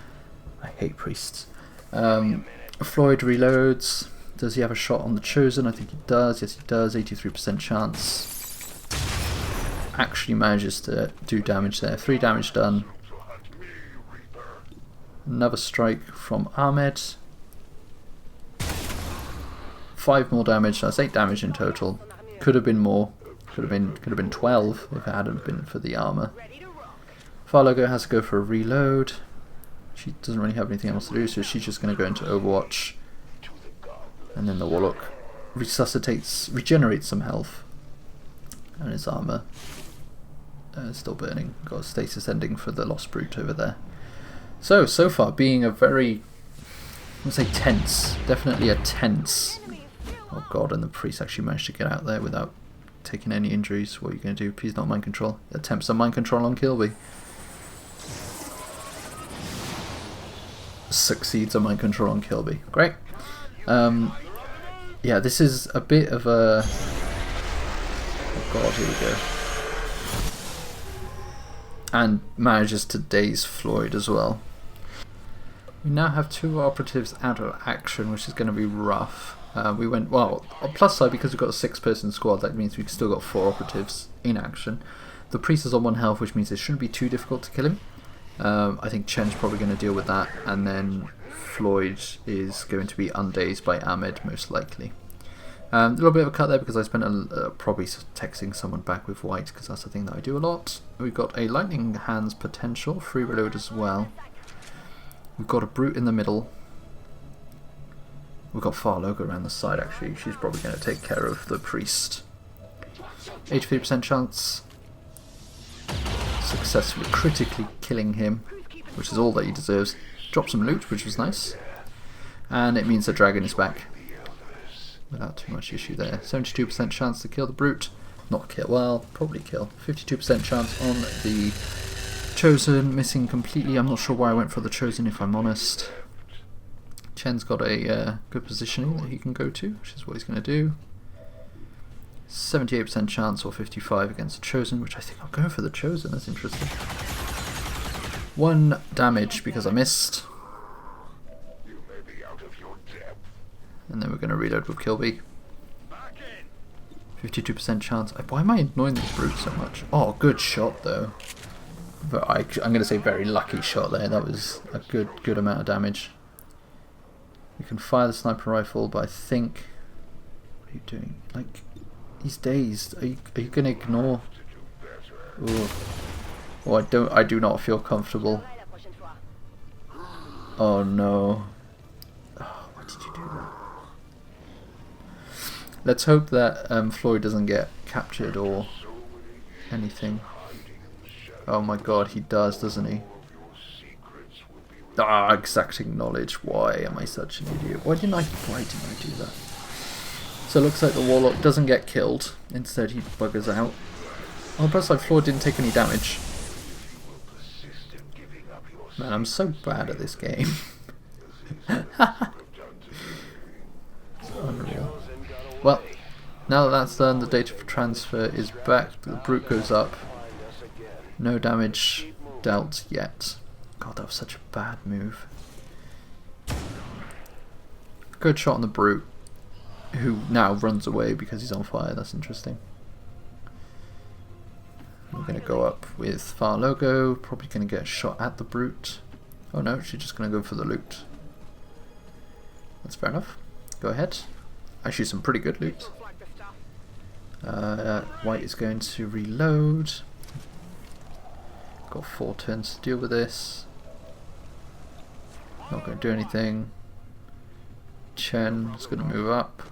I hate priests. Floyd reloads. Does he have a shot on the Chosen? I think he does. Yes, he does. 83% chance. Actually manages to do damage there. 3 damage done. Another strike from Ahmed. 5 more damage. That's 8 damage in total. Could have been more. Could have been 12 if it hadn't been for the armor. Farlogo has to go for a reload. She doesn't really have anything else to do, so she's just going to go into Overwatch. And then the Warlock regenerates some health. And his armor is still burning. Got a status ending for the Lost Brute over there. So far being a very, I would say tense, definitely a tense. Oh god, and the priest actually managed to get out there without taking any injuries. What are you going to do? Please not mind control. Attempts a mind control on Kilby. Succeeds a mind control on Kilby. Great. Yeah, this is a bit of a... Oh god, here we go. And manages to daze Floyd as well. We now have 2 operatives out of action, which is going to be rough. We went, well, on plus side, because we've got a 6-person squad, that means we've still got 4 operatives in action. The priest is on 1 health, which means it shouldn't be too difficult to kill him. I think Chen's probably going to deal with that, and then Floyd is going to be undazed by Ahmed, most likely. A little bit of a cut there because I spent probably texting someone back with white, because that's the thing that I do a lot. We've got a lightning hands potential, free reload as well. We've got a brute in the middle. We've got Farlogo around the side actually. She's probably going to take care of the priest. 83% chance. Successfully, critically killing him, which is all that he deserves. Drop some loot, which was nice. And it means the dragon is back. Without too much issue there. 72% chance to kill the brute. Not kill, well, probably kill. 52% chance on the Chosen, missing completely. I'm not sure why I went for the Chosen, if I'm honest. Chen's got a good positioning that he can go to, which is what he's going to do. 78% chance or 55 against the Chosen, which I think I'm going for the Chosen. That's interesting. 1 damage because I missed. And then we're going to reload with Kilby. 52% chance. Why am I ignoring this brute so much? Oh, good shot though. I'm going to say very lucky shot there. That was a good amount of damage. We can fire the sniper rifle, but I think... What are you doing? Like, he's dazed. Are you going to ignore? Ooh. Oh, I do not feel comfortable. Oh no. Oh, why did you do that? Let's hope that Floyd doesn't get captured or anything. Oh my god, he does, doesn't he? Ah, exacting knowledge. Why am I such an idiot? Why didn't I do that? So it looks like the Warlock doesn't get killed. Instead he buggers out. On the plus side, Floyd didn't take any damage. Man, I'm so bad at this game. Unreal. Well, now that that's done, the data transfer is back. The brute goes up. No damage dealt yet. God, that was such a bad move. Good shot on the brute, who now runs away because he's on fire. That's interesting. We're going to go up with Farlogo. Probably going to get a shot at the brute. Oh no, she's just going to go for the loot. That's fair enough. Go ahead. Actually, some pretty good loot. White is going to reload. Got 4 turns to deal with this. Not going to do anything. Chen is going to move up.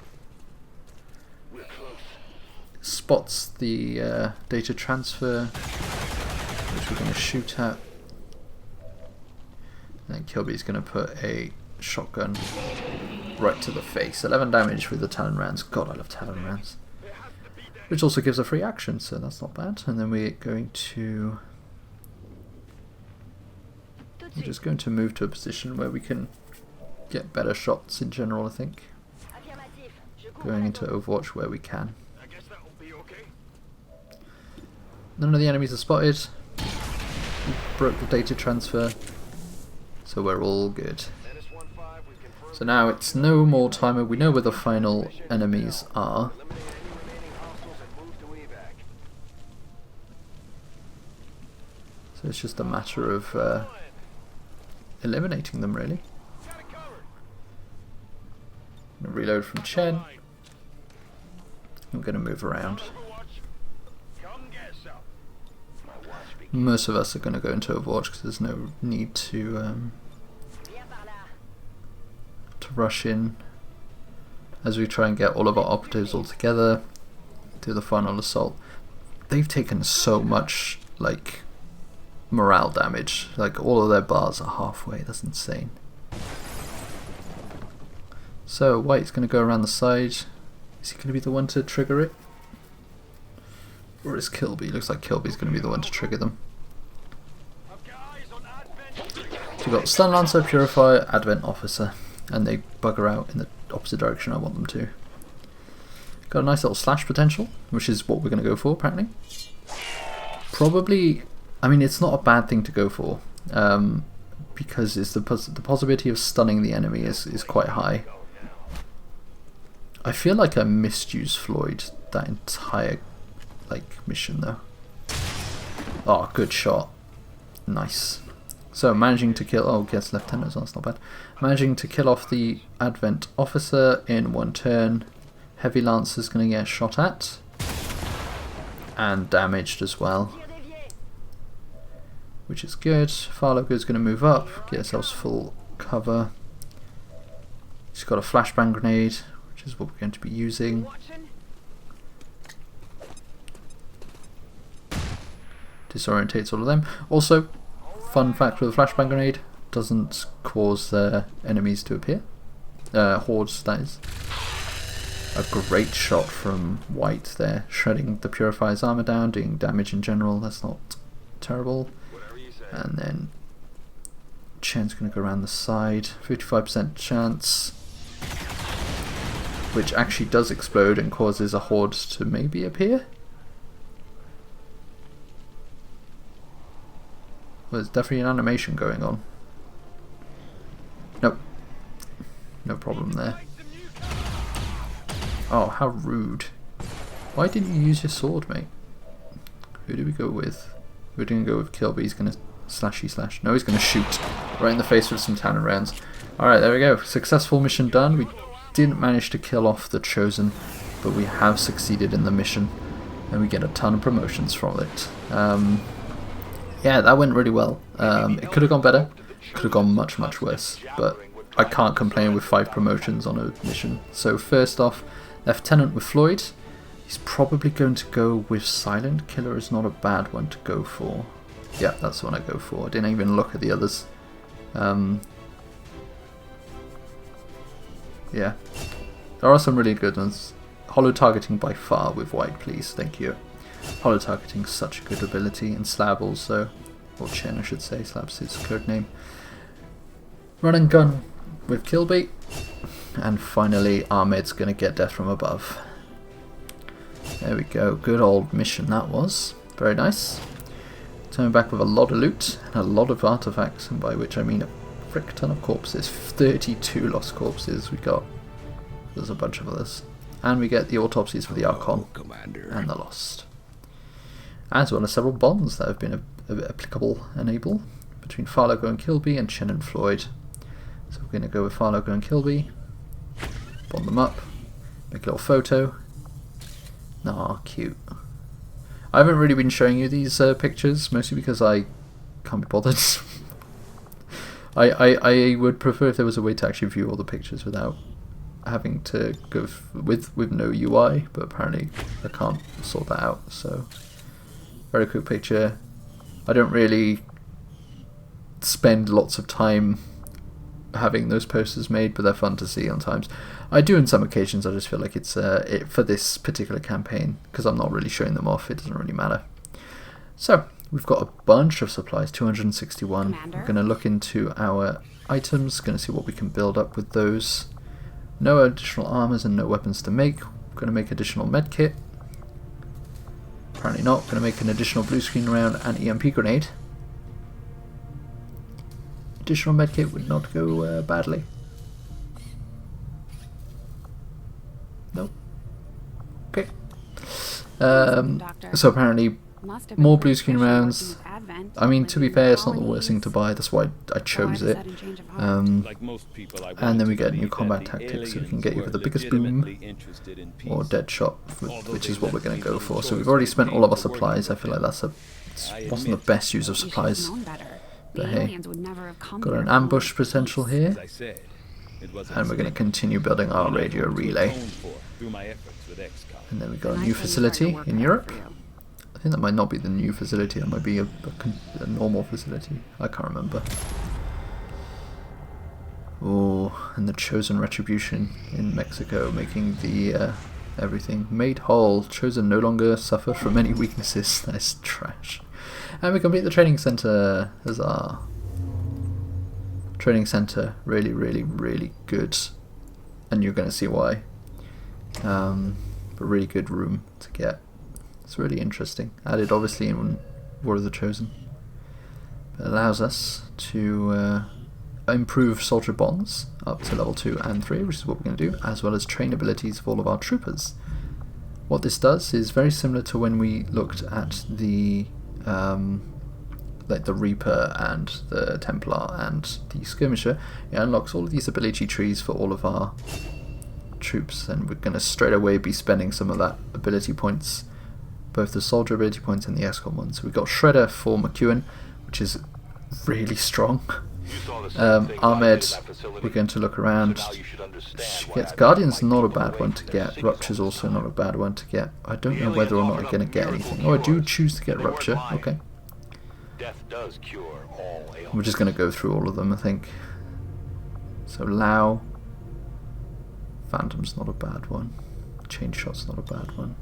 Spots the data transfer, which we're going to shoot at. And then Kilby's going to put a shotgun right to the face. 11 damage with the Talon rounds. God, I love Talon rounds. Which also gives a free action, so that's not bad. And then we're going to... We're just going to move to a position where we can get better shots in general, I think. Going into Overwatch where we can. None of the enemies are spotted. We broke the data transfer, so we're all good. So now it's no more timer. We know where the final enemies are. So it's just a matter of eliminating them, really. I'm going to reload from Chen. I'm going to move around. most of us are going to go into Overwatch because there's no need to rush in as we try and get all of our operatives all together, do the final assault. They've taken so much like morale damage, like all of their bars are halfway. That's insane. So White's going to go around the side. Is he going to be the one to trigger it? Or is Kilby? Looks like Kilby's going to be the one to trigger them. So we've got Stun Lancer, Purifier, Advent Officer, and they bugger out in the opposite direction I want them to. Got a nice little slash potential, which is what we're going to go for apparently. Probably, I mean, it's not a bad thing to go for, because it's the possibility of stunning the enemy is quite high. I feel like I misused Floyd that entire mission though. Oh, good shot. Nice. So managing to kill, oh, gets Lieutenant as well, that's not bad. Managing to kill off the Advent Officer in one turn. Heavy Lancer's going to get shot at. And damaged as well. Which is good. Farlogo's going to move up, get ourselves full cover. He's got a flashbang grenade, which is what we're going to be using. Disorientates all of them. Also, fun fact with a flashbang grenade, doesn't cause enemies to appear. Hordes, that is. A great shot from White there, shredding the Purifier's armor down, doing damage in general, that's not terrible. And then Chen's going to go around the side, 55% chance, which actually does explode and causes a horde to maybe appear. Well, there's definitely an animation going on. Nope. No problem there. Oh, how rude. Why didn't you use your sword, mate? Who do we go with? We're going to go with Kilby. He's going to slashy slash. No, he's going to shoot right in the face with some Talon rounds. Alright, there we go. Successful mission done. We didn't manage to kill off the Chosen, but we have succeeded in the mission. And we get a ton of promotions from it. Yeah, that went really well. It could have gone better. Could have gone much, much worse. But I can't complain with 5 promotions on a mission. So first off, Lieutenant with Floyd. He's probably going to go with Silent Killer is not a bad one to go for. Yeah, that's the one I go for. I didn't even look at the others. Yeah. There are some really good ones. Hollow targeting by far with White, please. Thank you. Hollow targeting is such a good ability. And Slab also. Or Chen, I should say. Slab's his code name. Run and gun with Kilby. And finally, Ahmed's going to get death from above. There we go. Good old mission that was. Very nice. Coming back with a lot of loot and a lot of artifacts, and by which I mean a frick ton of corpses. 32 lost corpses we got. There's a bunch of others. And we get the autopsies for the Archon and the Lost. As well as several bonds that have been applicable and able between Farlogo and Kilby and Chen and Floyd. So we're going to go with Farlogo and Kilby. Bond them up. Make a little photo. Aw, cute. I haven't really been showing you these pictures, mostly because I can't be bothered. I would prefer if there was a way to actually view all the pictures without having to go with no UI, but apparently I can't sort that out. So, very quick picture. I don't really spend lots of time having those posters made, but they're fun to see on times. I do on some occasions. I just feel like it's for this particular campaign, because I'm not really showing them off, it doesn't really matter. So we've got a bunch of supplies, 261.
Commander?
We're going to look into our items, going to see what we can build up with those. No additional armors and no weapons to make. We're going to make additional medkit. Apparently not. Going to make an additional blue screen round and EMP grenade. Additional medkit would not go badly. Nope. Okay. So apparently
Must have
More
improved
blue screen
Fisher working
rounds.
with Advent,
I mean, to be
linking
fair, it's not the worst
colonies.
thing to buy. That's why I chose
So I have a
it.
sudden change of heart.
Like most people, I
And
wanted
then we
to
get new
believe
combat
that the
tactics, so we can
aliens
get you
were
for the biggest boom
legitimately interested in peace.
or dead shot,
Although
which
they
is what we're
left
going
me
to go
little
for. So
choice
we've already
but
spent
pay
all of our
for working
supplies. I
with
feel like
them.
that's
I
wasn't the
admit,
best use of
You should have
supplies.
known better.
But
The
hey,
aliens would never have come
got
here
an
if only
ambush
for
potential
peace.
here,
As I said, it was a
and we're going to
mistake.
continue building our
One I
radio
hope to
relay.
atone for through my efforts with Xcom.
And then we got a
Then
new
I say you start
facility
your work
in
cut out
Europe.
for you.
I think that might not be the new facility. That might be a normal facility. I can't remember. Oh, and the Chosen Retribution in Mexico, making the everything made whole. Chosen no longer suffer from any weaknesses. That's trash. And we complete the training center. Huzzah! Training center, really, really, really good, and you're going to see why. But really good room to get. It's really interesting. Added obviously in War of the Chosen. It allows us to improve soldier bonds up to level 2 and 3, which is what we're going to do, as well as train abilities of all of our troopers. What this does is very similar to when we looked at the like the Reaper and the Templar and the Skirmisher. It unlocks all of these ability trees for all of our troops, and we're going to straight away be spending some of that ability points, both the soldier ability points and the Xcom ones. So we've got Shredder for McEwen, which is really strong. Ahmed, we're going to look around. She gets Guardian's not a bad one to get. Rupture's also not a bad one to get. I don't know whether or not I'm going to get anything. Oh, I do choose to get Rupture. Okay.
Death does cure all ailments.
We're just going to go through all of them, I think. So Lao. Phantom's not a bad one. Chain Shot's not a bad one.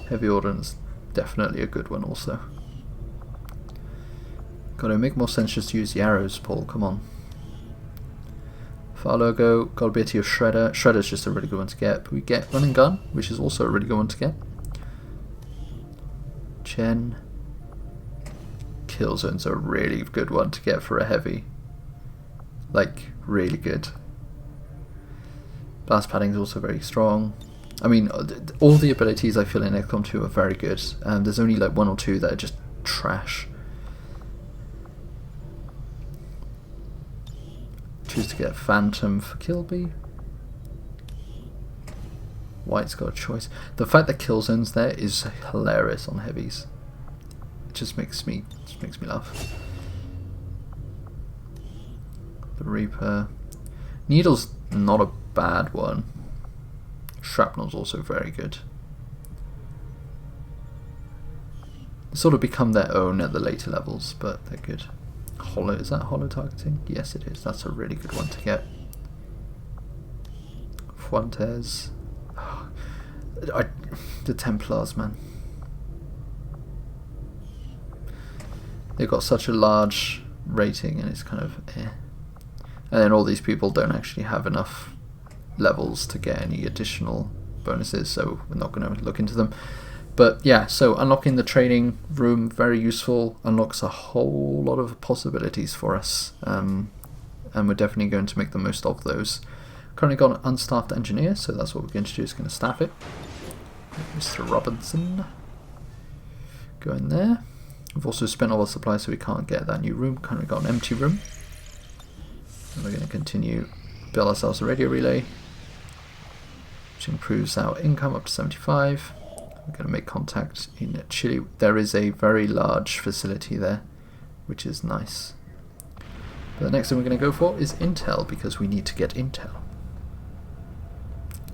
Heavy Ordnance, definitely a good one also. Gotta make more sense just to use the arrows, Paul, come on. Fire logo, got a bit of Shredder. Shredder's just a really good one to get. But we get Running Gun, which is also a really good one to get. Chen. Killzone's a really good one to get for a heavy. Like, really good. Blast Padding's also very strong. I mean, all the abilities I feel in XCOM 2 are very good. There's only like 1 or 2 that are just trash. Choose to get Phantom for Kilby. White's got a choice. The fact that Killzone's there is hilarious on heavies. It just makes me laugh. The Reaper. Needle's not a bad one. Shrapnel's also very good. They sort of become their own at the later levels, but they're good. Hollow, is that hollow targeting? Yes it is, that's a really good one to get. Fuentes. The Templars, man. They've got such a large rating and it's kind of eh. And then all these people don't actually have enough levels to get any additional bonuses, so we're not going to look into them. But yeah, so unlocking the training room, very useful, unlocks a whole lot of possibilities for us, and we're definitely going to make the most of those. Currently got an unstaffed engineer, so that's what we're going to do, is going to staff it. Mr. Robinson. Go in there. We've also spent all our supplies so we can't get that new room. Currently got an empty room. And we're going to continue build ourselves a radio relay, which improves our income up to 75. We're going to make contact in Chile. There is a very large facility there, which is nice. But the next thing we're going to go for is intel, because we need to get intel.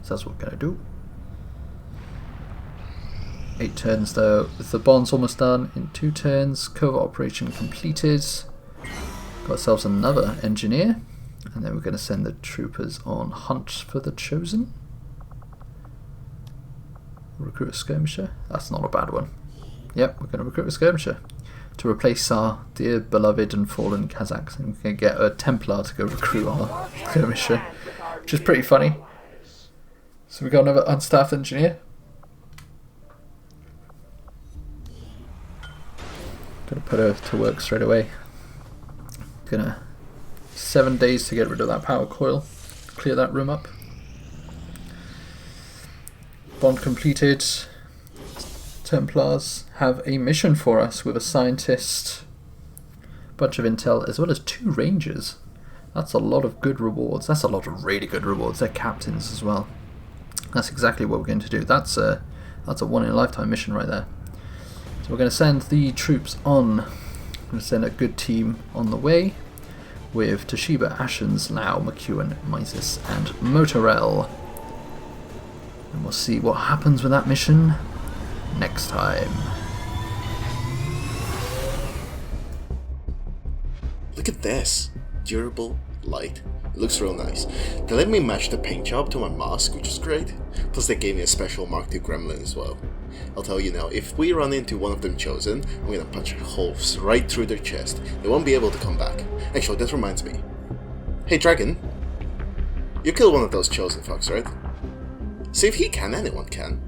So that's what we're going to do. 8 turns though. The bond's almost done in 2 turns. Covert operation completed. Got ourselves another engineer. And then we're going to send the troopers on hunt for the Chosen. Recruit a skirmisher. That's not a bad one. Yep, we're going to recruit a skirmisher to replace our dear beloved and fallen Kazakhs. And we're going to get a Templar to go recruit our skirmisher, which is pretty funny. So we got another unstaffed engineer. Gonna put her to work straight away. Gonna 7 days to get rid of that power coil, clear that room up. Bond completed. Templars have a mission for us with a scientist, bunch of intel, as well as 2 rangers. That's a lot of good rewards. That's a lot of really good rewards. They're captains as well. That's exactly what we're going to do. That's a one-in-a-lifetime mission right there. So we're going to send the troops on. We're going to send a good team on the way with Toshiba, Ashens, Lau, McEwen, Mises, and Motorel. And we'll see what happens with that mission next time.
Look at this. Durable, light. It looks real nice. They let me match the paint job to my mask, which is great. Plus they gave me a special Mark II Gremlin as well. I'll tell you now, if we run into one of them chosen, I'm gonna punch holes right through their chest. They won't be able to come back. Actually, that reminds me. Hey Dragon, you killed one of those chosen fucks, right? See, if he can, anyone can.